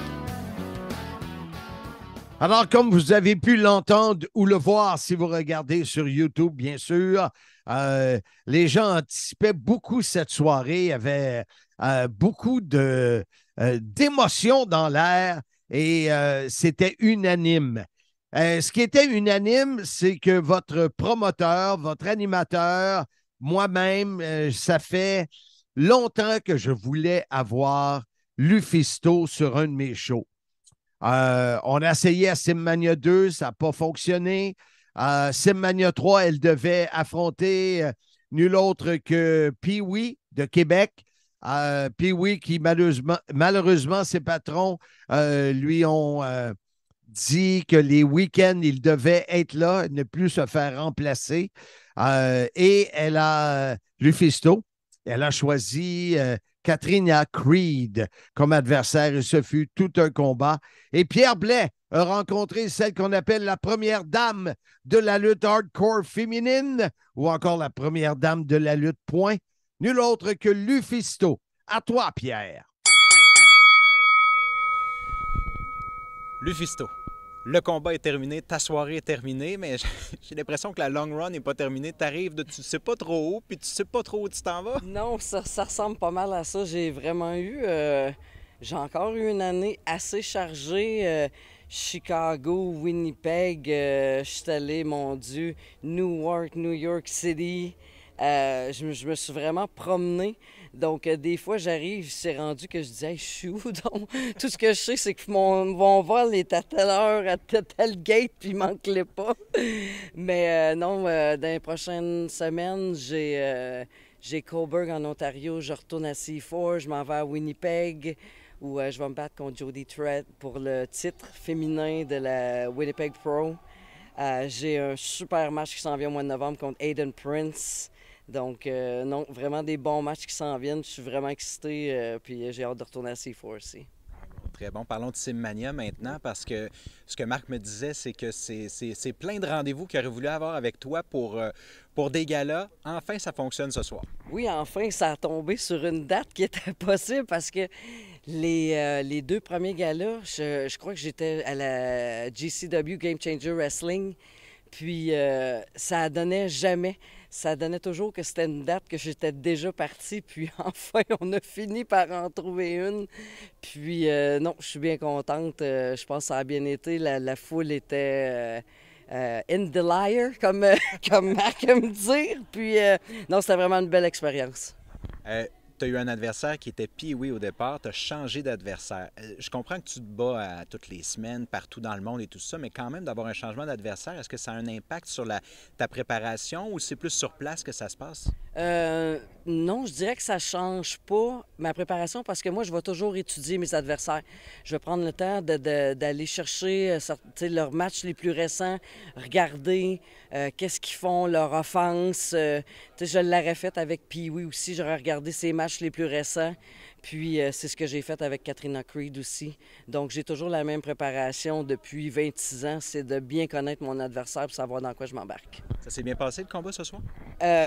Alors, comme vous avez pu l'entendre ou le voir si vous regardez sur YouTube, bien sûr, les gens anticipaient beaucoup cette soirée. Il y avait beaucoup d'émotions dans l'air et c'était unanime. Ce qui était unanime, c'est que votre promoteur, votre animateur, moi-même, ça fait longtemps que je voulais avoir Lufisto sur un de mes shows. On a essayé à Simmania 2, ça n'a pas fonctionné. Simmania 3, elle devait affronter nul autre que Pee-Wee de Québec. Pee-Wee qui, malheureusement, ses patrons lui ont dit que les week-ends, il devait être là, ne plus se faire remplacer. Et elle a, Lufisto, elle a choisi Katrina Creed comme adversaire et ce fut tout un combat. Et Pierre Blais a rencontré celle qu'on appelle la première dame de la lutte hardcore féminine ou encore la première dame de la lutte point. Nul autre que Lufisto. À toi, Pierre. Lufisto. Le combat est terminé, ta soirée est terminée, mais j'ai l'impression que la long run n'est pas terminée. Tu arrives de tu sais pas trop où, puis tu sais pas trop où tu t'en vas. Non, ça ressemble pas mal à ça. J'ai vraiment eu... j'ai encore eu une année assez chargée. Chicago, Winnipeg, je suis allé, mon Dieu, Newark, New York City. Je me suis vraiment promené. Donc, des fois, j'arrive, c'est rendu que je dis, hey, je suis où donc? Tout ce que je sais, c'est que mon vol est à telle heure, à tel gate, puis il manque-les pas. Mais non, dans les prochaines semaines, j'ai Coburg en Ontario, je retourne à C4, je m'en vais à Winnipeg, où je vais me battre contre Jody Trett pour le titre féminin de la Winnipeg Pro. J'ai un super match qui s'en vient au mois de novembre contre Aiden Prince. Donc, non, vraiment des bons matchs qui s'en viennent. Je suis vraiment excité, puis j'ai hâte de retourner à C4 aussi. Très bon. Parlons de Simmania maintenant, parce que ce que Marc me disait, c'est que c'est plein de rendez-vous qu'il aurait voulu avoir avec toi pour des galas. Enfin, ça fonctionne ce soir. Oui, enfin, ça a tombé sur une date qui était possible parce que les deux premiers galas, je crois que j'étais à la GCW Game Changer Wrestling, puis ça donnait jamais. Ça donnait toujours que c'était une date que j'étais déjà partie, puis enfin, on a fini par en trouver une. Puis non, je suis bien contente. Je pense que ça a bien été. La foule était in the liar, comme Marc aime dire. Puis non, c'était vraiment une belle expérience. Tu as eu un adversaire qui était Pee-Wee au départ, tu as changé d'adversaire. Je comprends que tu te bats toutes les semaines, partout dans le monde et tout ça, mais quand même d'avoir un changement d'adversaire, est-ce que ça a un impact sur ta préparation ou c'est plus sur place que ça se passe? Non, je dirais que ça ne change pas ma préparation parce que moi, je vais toujours étudier mes adversaires. Je vais prendre le temps d'aller chercher leurs matchs les plus récents, regarder qu'est-ce qu'ils font, leur offense. Je l'aurais fait avec Pee-Wee aussi, j'aurais regardé ses matchs les plus récents. Puis c'est ce que j'ai fait avec Katrina Creed aussi. Donc j'ai toujours la même préparation depuis 26 ans, c'est de bien connaître mon adversaire pour savoir dans quoi je m'embarque. Ça s'est bien passé le combat ce soir?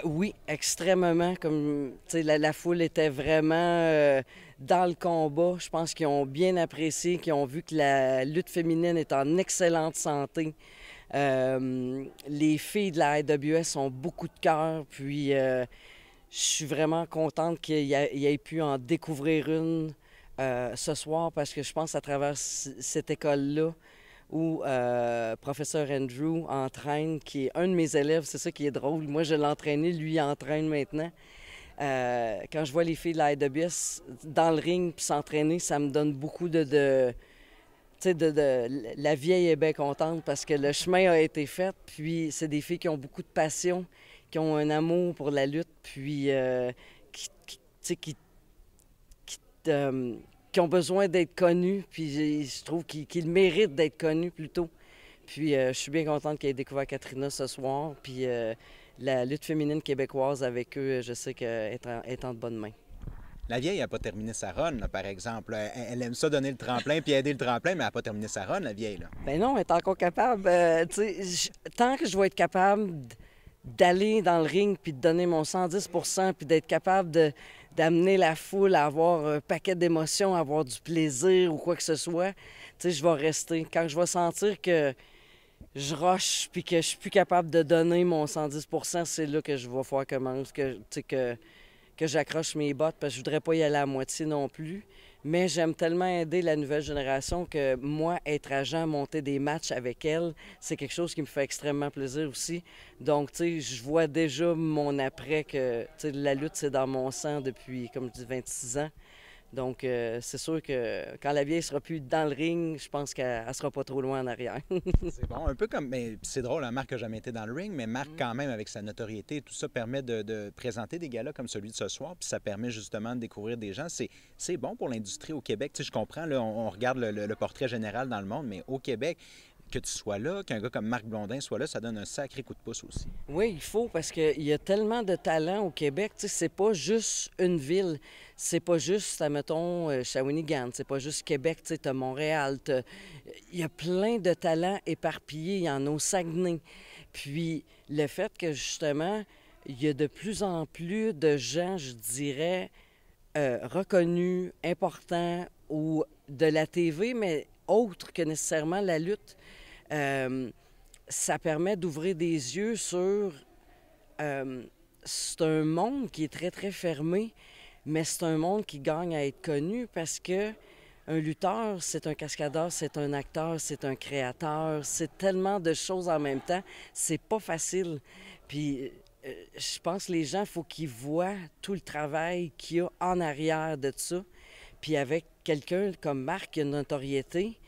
Oui, extrêmement. Comme la foule était vraiment dans le combat. Je pense qu'ils ont bien apprécié, qu'ils ont vu que la lutte féminine est en excellente santé. Les filles de la AWS ont beaucoup de cœur, puis je suis vraiment contente qu'il y ait pu en découvrir une ce soir parce que je pense à travers cette école-là où professeur Andrew entraîne, qui est un de mes élèves, c'est ça qui est drôle. Moi, je l'ai entraîné, lui, il entraîne maintenant. Quand je vois les filles de la AWS dans le ring puis s'entraîner, ça me donne beaucoup la vieille est bien contente parce que le chemin a été fait, puis c'est des filles qui ont beaucoup de passion, qui ont un amour pour la lutte, puis qui ont besoin d'être connus, puis je trouve qu'ils méritent d'être connus plutôt. Puis je suis bien contente qu'ils aient découvert Katrina ce soir, puis la lutte féminine québécoise avec eux, je sais qu'elle est en de bonnes mains. La vieille n'a pas terminé sa run, là, par exemple. Elle aime ça donner le tremplin puis aider le tremplin, mais elle n'a pas terminé sa run, la vieille. Là. Ben non, elle est encore capable. Tant que je vais être capable d'aller dans le ring puis de donner mon 110 puis d'être capable d'amener la foule à avoir un paquet d'émotions, à avoir du plaisir ou quoi que ce soit, je vais rester. Quand je vais sentir que je rush puis que je suis plus capable de donner mon 110 c'est là que je vais faire commence, que j'accroche mes bottes parce que je voudrais pas y aller à moitié non plus. Mais j'aime tellement aider la nouvelle génération que moi, être agent, monter des matchs avec elle, c'est quelque chose qui me fait extrêmement plaisir aussi. Donc, je vois déjà mon après que, la lutte, c'est dans mon sang depuis, comme je dis, 26 ans. Donc, c'est sûr que quand la vieille sera plus dans le ring, je pense qu'elle sera pas trop loin en arrière. C'est bon, un peu comme... Mais c'est drôle, Marc n'a jamais été dans le ring, mais Marc, quand même, avec sa notoriété et tout ça, permet de présenter des galas comme celui de ce soir, puis ça permet justement de découvrir des gens. C'est bon pour l'industrie au Québec. Je comprends, là, on regarde le portrait général dans le monde, mais au Québec, que tu sois là, qu'un gars comme Marc Blondin soit là, ça donne un sacré coup de pouce aussi. Oui, il faut, parce qu'il y a tellement de talent au Québec. C'est pas juste une ville. C'est pas juste, admettons, Shawinigan. C'est pas juste Québec. Tu as Montréal. Il y a plein de talents éparpillés. Il y en a au Saguenay. Puis le fait que, justement, il y a de plus en plus de gens, je dirais, reconnus, importants, ou de la TV, mais autres que nécessairement la lutte. Ça permet d'ouvrir des yeux sur... c'est un monde qui est très, très fermé, mais c'est un monde qui gagne à être connu parce que un lutteur, c'est un cascadeur, c'est un acteur, c'est un créateur, c'est tellement de choses en même temps. C'est pas facile. Puis je pense que les gens, il faut qu'ils voient tout le travail qu'il y a en arrière de ça. Puis avec quelqu'un comme Marc qui a une notoriété,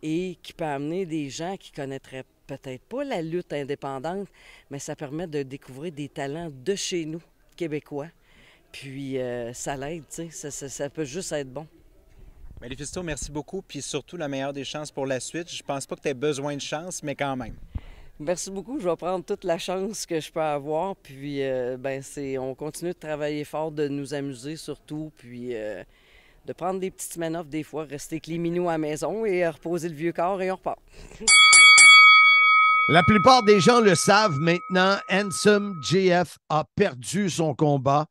et qui peut amener des gens qui connaîtraient peut-être pas la lutte indépendante, mais ça permet de découvrir des talents de chez nous, québécois. Puis ça l'aide, tu sais, ça peut juste être bon. Malefisto, merci beaucoup, puis surtout la meilleure des chances pour la suite. Je pense pas que tu aies besoin de chance, mais quand même. Merci beaucoup, je vais prendre toute la chance que je peux avoir, puis on continue de travailler fort, de nous amuser surtout, puis... de prendre des petites semaines off des fois, rester avec les minous à la maison et reposer le vieux corps et on repart. La plupart des gens le savent maintenant, Handsome JF a perdu son combat.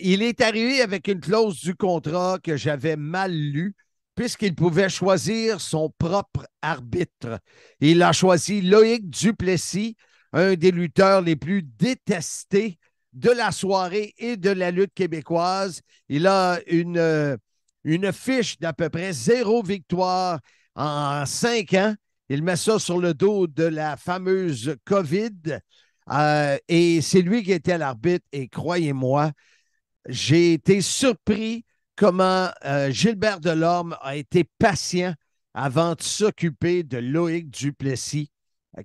Il est arrivé avec une clause du contrat que j'avais mal lue, puisqu'il pouvait choisir son propre arbitre. Il a choisi Loïc Duplessis, un des lutteurs les plus détestés de la soirée et de la lutte québécoise. Il a une fiche d'à peu près 0 victoire en 5 ans. Il met ça sur le dos de la fameuse COVID. Et c'est lui qui était l'arbitre. Et croyez-moi, j'ai été surpris comment Gilbert Delorme a été patient avant de s'occuper de Loïc Duplessis,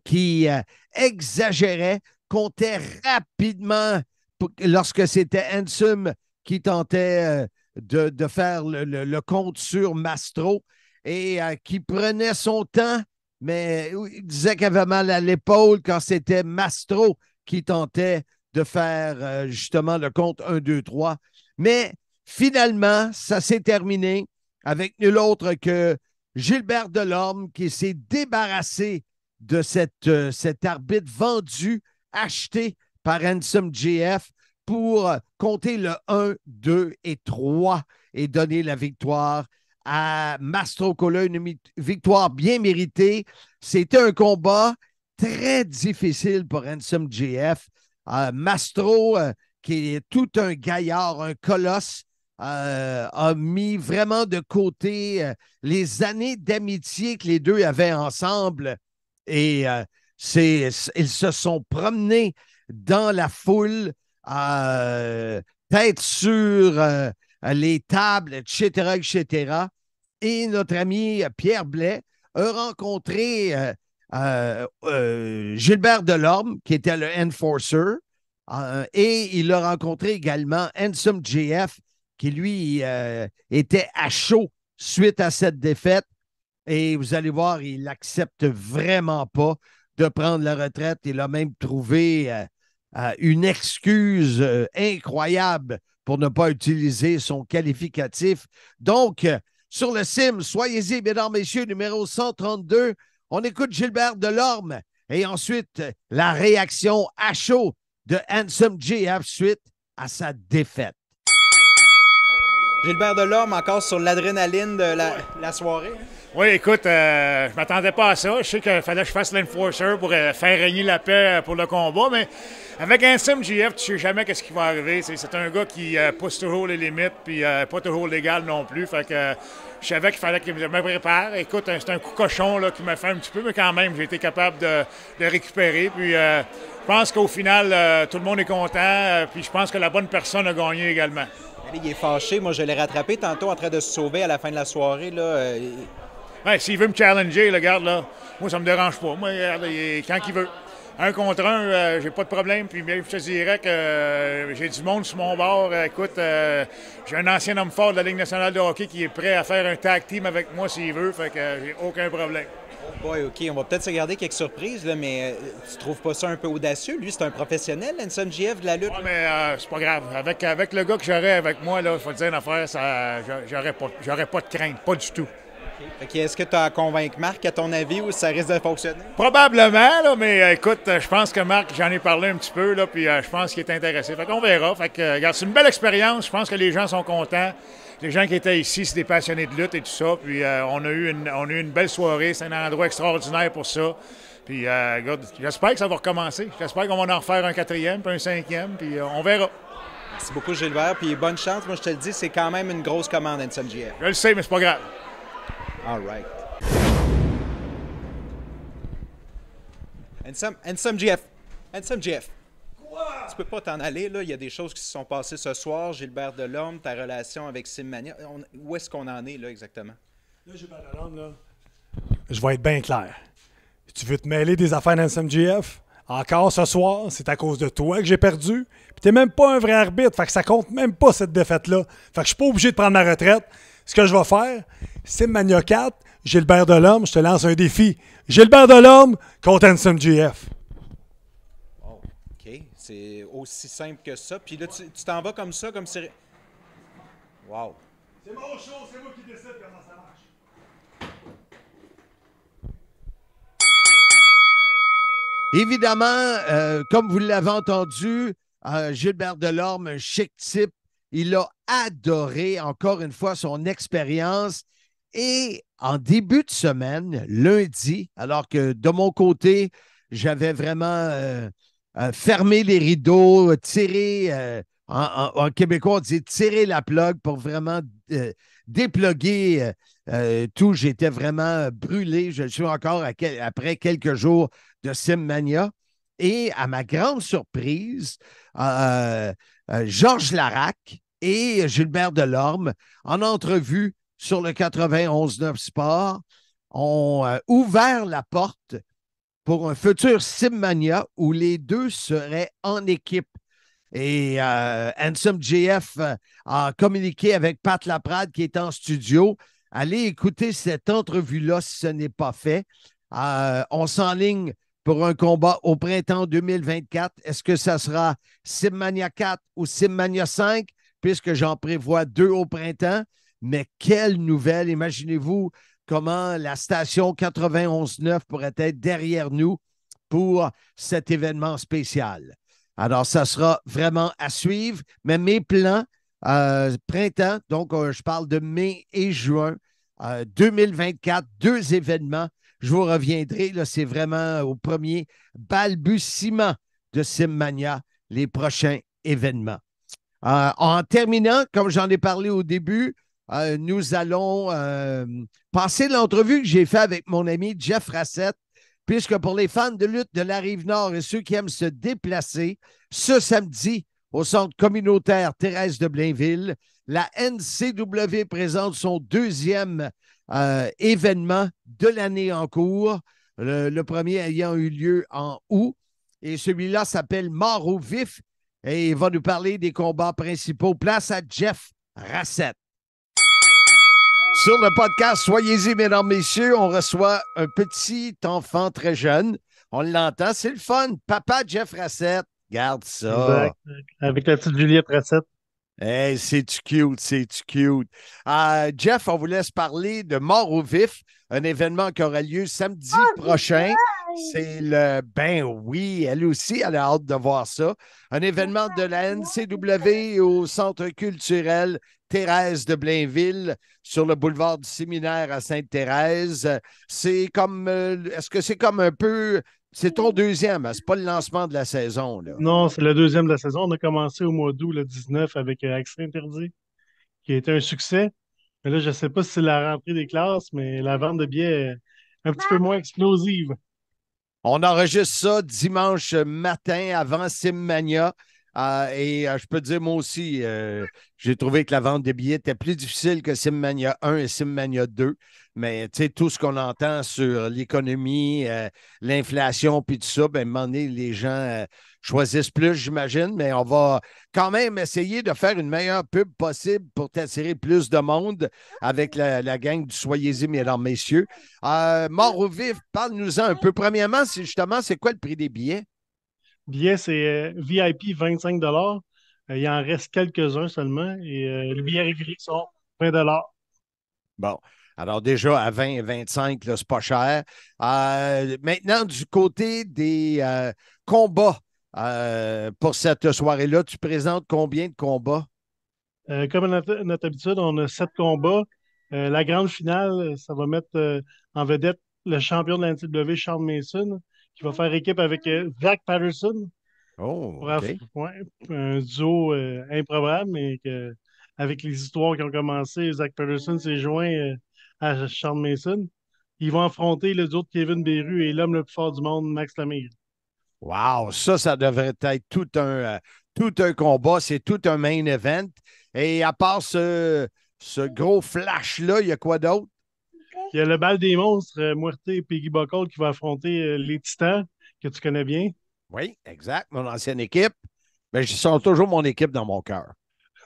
qui exagérait, comptait rapidement lorsque c'était Handsome qui tentait de faire le compte sur Mastro et qui prenait son temps, mais il disait qu'il avait mal à l'épaule quand c'était Mastro qui tentait de faire justement le compte 1, 2, 3. Mais finalement, ça s'est terminé avec nul autre que Gilbert Delorme qui s'est débarrassé de cet arbitre vendu, acheté par Handsome JF pour compter le 1, 2 et 3 et donner la victoire à Mastro Cola, une victoire bien méritée. C'était un combat très difficile pour Handsome JF. Mastro, qui est tout un gaillard, un colosse, a mis vraiment de côté les années d'amitié que les deux avaient ensemble et ils se sont promenés dans la foule, tête sur les tables, etc., etc. Et notre ami Pierre Blais a rencontré Gilbert Delorme, qui était le Enforcer, et il a rencontré également Handsome JF, qui lui était à chaud suite à cette défaite. Et vous allez voir, il n'accepte vraiment pas de prendre la retraite. Il a même trouvé une excuse incroyable pour ne pas utiliser son qualificatif. Donc, sur le sim, soyez-y, mesdames, messieurs, numéro 132. On écoute Gilbert Delorme et ensuite la réaction à chaud de Handsome JF suite à sa défaite. Gilbert Delorme, encore sur l'adrénaline de la soirée. Oui, écoute, je m'attendais pas à ça. Je sais qu'il fallait que je fasse l'enforcer pour faire régner la paix pour le combat, mais avec Handsome JF, tu sais jamais ce qui va arriver. C'est un gars qui pousse toujours les limites, puis pas toujours légal non plus. Fait que je savais qu'il fallait que je me prépare. Écoute, c'est un coup cochon là, qui m'a fait un petit peu, mais quand même, j'ai été capable de récupérer. Puis je pense qu'au final, tout le monde est content. Puis je pense que la bonne personne a gagné également. Il est fâché. Moi, je l'ai rattrapé tantôt en train de se sauver à la fin de la soirée. Là, ouais, s'il veut me challenger, regarde, là, moi, ça me dérange pas. Moi, regarde, quand il veut. 1 contre 1, j'ai pas de problème. Puis bien, je te dirais que j'ai du monde sur mon bord. Écoute, j'ai un ancien homme fort de la Ligue nationale de hockey qui est prêt à faire un tag team avec moi s'il veut. Fait que j'ai aucun problème. Oh boy, OK, on va peut-être se garder quelques surprises, là, mais tu trouves pas ça un peu audacieux? Lui, c'est un professionnel, Handsome JF de la lutte. Ouais, mais c'est pas grave. Avec le gars que j'aurais avec moi, il faut te dire une affaire, j'aurais pas de crainte, pas du tout. Okay. Est-ce que tu as à convaincre Marc, à ton avis, ou ça risque de fonctionner? Probablement, là, mais écoute, je pense que Marc, j'en ai parlé un petit peu, là, puis je pense qu'il est intéressé. Fait qu'on verra. Fait que, regarde, c'est une belle expérience. Je pense que les gens sont contents. Les gens qui étaient ici, c'est des passionnés de lutte et tout ça. Puis on a eu une belle soirée. C'est un endroit extraordinaire pour ça. Puis, regarde, j'espère que ça va recommencer. J'espère qu'on va en refaire un 4e, puis un 5e, puis on verra. Merci beaucoup, Gilbert. Puis bonne chance. Moi, je te le dis, c'est quand même une grosse commande, Handsome JF. Je le sais, mais c'est pas grave. All right. Handsome JF. Handsome JF. Quoi? Tu peux pas t'en aller, là. Il y a des choses qui se sont passées ce soir. Gilbert Delorme, ta relation avec Simmania. Où est-ce qu'on en est, là, exactement? Là, Gilbert Delorme, là, je vais être bien clair. Tu veux te mêler des affaires d'Handsome JF? Encore ce soir, c'est à cause de toi que j'ai perdu. Puis t'es même pas un vrai arbitre. Fait que ça compte même pas, cette défaite-là. Fait que je suis pas obligé de prendre ma retraite. Ce que je vais faire, Simmania 4, Gilbert Delorme, je te lance un défi. Gilbert Delorme contre Handsome JF. Oh, OK. C'est aussi simple que ça. Puis là, tu t'en vas comme ça, comme si... Wow. C'est mon show, c'est moi qui décide comment ça marche. Évidemment, comme vous l'avez entendu, Gilbert Delorme, un chic type, il a adoré, encore une fois, son expérience. Et en début de semaine, lundi, alors que de mon côté, j'avais vraiment fermé les rideaux, tiré, en québécois, on dit tirer la plug pour vraiment dépluguer tout. J'étais vraiment brûlé. Je le suis encore après quelques jours de Simmania. Et à ma grande surprise, Georges Laraque et Gilbert Delorme, en entrevue sur le 91.9 Sport, ont ouvert la porte pour un futur Simmania où les deux seraient en équipe. Et Handsome JF a communiqué avec Pat Laprade qui est en studio. Allez écouter cette entrevue-là si ce n'est pas fait. On s'enligne pour un combat au printemps 2024. Est-ce que ça sera Simmania 4 ou Simmania 5? Puisque j'en prévois 2 au printemps. Mais quelle nouvelle! Imaginez-vous comment la station 91.9 pourrait être derrière nous pour cet événement spécial. Alors, ça sera vraiment à suivre. Mais mes plans, printemps, donc je parle de mai et juin 2024, 2 événements. Je vous reviendrai, là, c'est vraiment au premier balbutiement de Simmania, les prochains événements. En terminant, comme j'en ai parlé au début, nous allons passer l'entrevue que j'ai faite avec mon ami Jeff Rassett, puisque pour les fans de lutte de la Rive-Nord et ceux qui aiment se déplacer, ce samedi, au centre communautaire Thérèse de Blainville, la NCW présente son 2e événement de l'année en cours, le premier ayant eu lieu en août. Et celui-là s'appelle Mort au vif et il va nous parler des combats principaux. Place à Jeff Rassett. Sur le podcast, soyez-y, mesdames, messieurs, on reçoit un petit enfant très jeune. On l'entend, c'est le fun. Papa Jeff Rassett, garde ça. Exact. Avec la petite Juliette Rassett. Hey, c'est-tu cute, c'est-tu cute. Jeff, on vous laisse parler de Mort au vif, un événement qui aura lieu samedi prochain. C'est ben oui, elle aussi, elle a hâte de voir ça. Un événement de la NCW au Centre culturel Thérèse de Blainville, sur le boulevard du Séminaire à Sainte-Thérèse. C'est comme, est-ce que c'est comme un peu, c'est ton deuxième, hein? C'est pas le lancement de la saison, là. Non, c'est le deuxième de la saison. On a commencé au mois d'août, le 19, avec Accès interdit, qui a été un succès. Mais là, je ne sais pas si c'est la rentrée des classes, mais la vente de billets est un petit peu moins explosive. On enregistre ça dimanche matin avant Simmania. Je peux te dire, moi aussi, j'ai trouvé que la vente des billets était plus difficile que Simmania 1 et Simmania 2. Mais tu sais, tout ce qu'on entend sur l'économie, l'inflation, puis tout ça, ben, à un moment donné, les gens choisissent plus, j'imagine. Mais on va quand même essayer de faire une meilleure pub possible pour t'attirer plus de monde avec la gang du Soyez-y, mesdames, messieurs. Mort au vif, parle-nous-en un peu. Premièrement, c'est quoi le prix des billets? Billets, c'est VIP 25 il en reste quelques-uns seulement. Et les billets réguliers sont 20 Bon, alors déjà à 20 et 25, là, c'est pas cher. Maintenant, du côté des combats pour cette soirée-là, tu présentes combien de combats? Comme à notre habitude, on a 7 combats. La grande finale, ça va mettre en vedette le champion de la NCW, Charles Mason, qui va faire équipe avec Zach Patterson. Oh, Bref, OK. ouais, un duo improbable, mais avec les histoires qui ont commencé, Zach Patterson s'est joint à Charles Mason. Ils vont affronter le duo de Kevin Beru et l'homme le plus fort du monde, Max Lemire. Wow, ça devrait être tout un combat. C'est tout un main event. Et à part ce gros flash-là, il y a quoi d'autre? Il y a le bal des monstres, Muerte et Peggy Buckle qui va affronter les Titans, que tu connais bien. Oui, exact. Mon ancienne équipe. Mais ils sont toujours mon équipe dans mon cœur.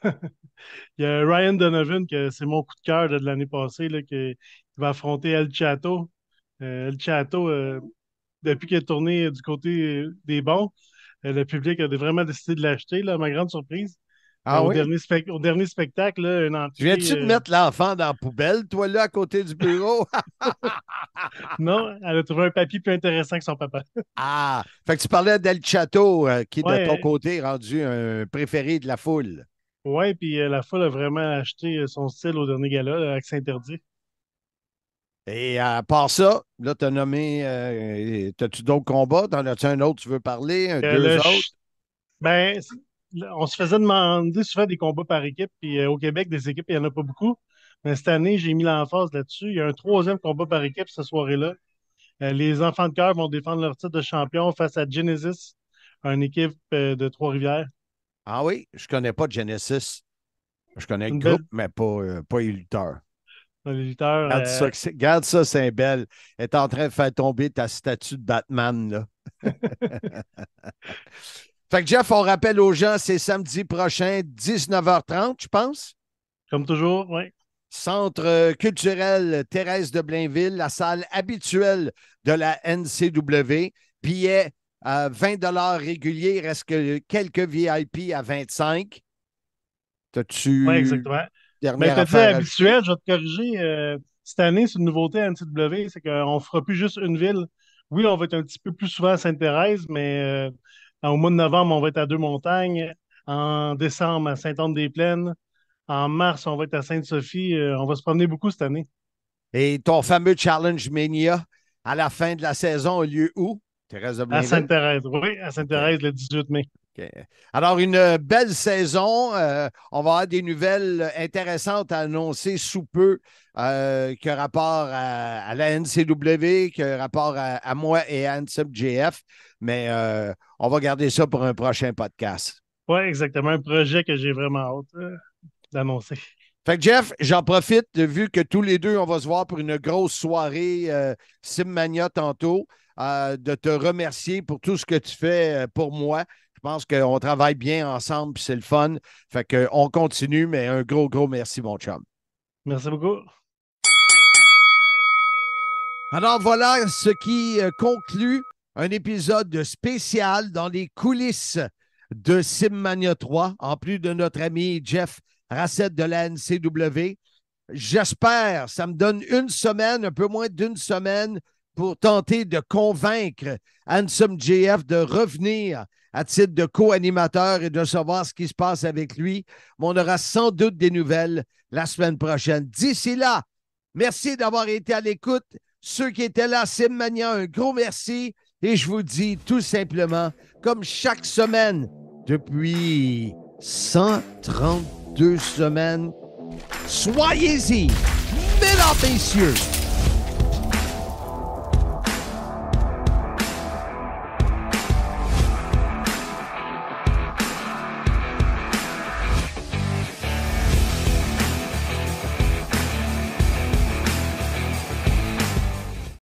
Il y a Ryan Donovan, que c'est mon coup de cœur de l'année passée, là, qui va affronter El Chato. El Chato, depuis qu'il est tourné du côté des bons, le public a vraiment décidé de l'acheter, là, à ma grande surprise. Ah oui? Au dernier spectacle, là, une Tu entrée. viens-tu de mettre l'enfant dans la poubelle, toi, là, à côté du bureau? Non, elle a trouvé un papier plus intéressant que son papa. Ah, fait que tu parlais d'El Chato, qui, de ton Ouais, côté, est rendu un préféré de la foule. ouais, puis la foule a vraiment acheté son style au dernier gala, là, Accès interdit. Et à part ça, là, tu as nommé, as-tu d'autres combats? T'en as-tu un autre, tu veux parler? Deux Le autres? Ben, on se faisait demander souvent des combats par équipe, puis au Québec, des équipes, il n'y en a pas beaucoup. Mais cette année, j'ai mis l'emphase là-dessus. Il y a un troisième combat par équipe cette soirée-là. Les enfants de cœur vont défendre leur titre de champion face à Genesis, une équipe de Trois-Rivières. Ah oui, je connais pas Genesis. Je connais le Une groupe, belle mais pas les lutteurs. les lutteurs. Regarde ça, c'est belle. Elle est en train de faire tomber ta statue de Batman, là. Fait que Jeff, on rappelle aux gens, c'est samedi prochain, 19h30, je pense. Comme toujours, oui. Centre culturel Thérèse de Blainville, la salle habituelle de la NCW. Billets à 20 réguliers, il reste que quelques VIP à 25. Oui, T'as-tu exactement. dernière Tu affaire à ajouter? habituel, je vais te corriger. Cette année, c'est une nouveauté à NCW, c'est qu'on ne fera plus juste une ville. Oui, on va être un petit peu plus souvent à Sainte-Thérèse, mais au mois de novembre, on va être à Deux-Montagnes. En décembre, à Sainte-Anne-des-Plaines. En mars, on va être à Sainte-Sophie. On va se promener beaucoup cette année. Et ton fameux Challenge Mania à la fin de la saison a lieu où? Thérèse de À Blainville? Sainte-Thérèse, oui, à OK. Sainte-Thérèse le 18 mai. OK. Alors, une belle saison. On va avoir des nouvelles intéressantes à annoncer sous peu qui ont rapport à la NCW, qui ont rapport à moi et à Handsome JF. Mais on va garder ça pour un prochain podcast. Oui, exactement. Un projet que j'ai vraiment hâte d'annoncer. Fait que Jeff, j'en profite, vu que tous les deux, on va se voir pour une grosse soirée Simmania tantôt, de te remercier pour tout ce que tu fais pour moi. Je pense qu'on travaille bien ensemble, puis c'est le fun. Fait qu'on continue, mais un gros, gros merci, mon chum. Merci beaucoup. Alors voilà ce qui conclut un épisode spécial dans les coulisses de Simmania 3, en plus de notre ami Jeff Rassett de la NCW. J'espère, ça me donne une semaine, un peu moins d'une semaine, pour tenter de convaincre Handsome JF de revenir à titre de co-animateur et de savoir ce qui se passe avec lui. Mais on aura sans doute des nouvelles la semaine prochaine. D'ici là, merci d'avoir été à l'écoute. Ceux qui étaient là, Simmania, un gros merci. Et je vous dis tout simplement, comme chaque semaine, depuis 132 semaines, soyez-y, mesdames, messieurs.